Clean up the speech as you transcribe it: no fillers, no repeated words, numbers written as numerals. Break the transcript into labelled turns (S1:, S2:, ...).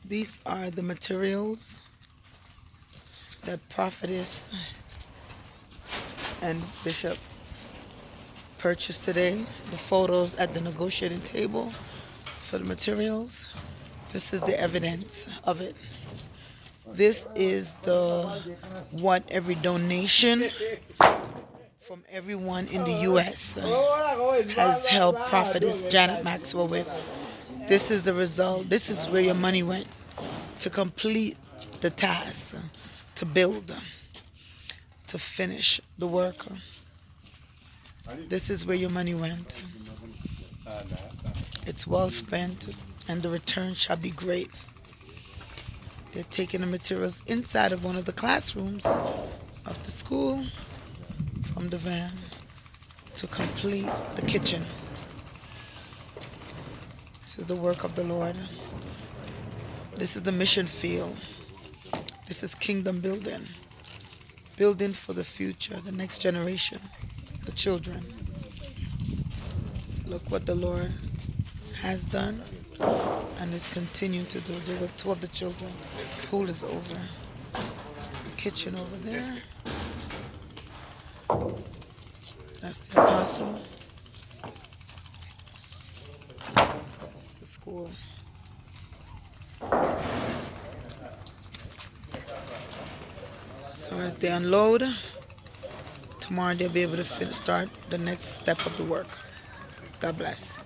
S1: These are the materials that Prophetess and Bishop purchased today. The photos at the negotiating table for the materials. This is the evidence of it. This is what every donation from everyone in the U.S. has helped Prophetess Janet Maxwell with. This is the result. This is where your money went to complete the task, to build, to finish the work. This is where your money went. It's well spent, and the return shall be great. They're taking the materials inside of one of the classrooms of the school from the van to complete the kitchen. This is the work of the Lord. This is the mission field. This is kingdom building. Building for the future, the next generation, the children. Look what the Lord has done and is continuing to do. There were two of the children. School is over. The kitchen over there. That's the apostle. That's the school. So as they unload, tomorrow they'll be able to start the next step of the work. God bless.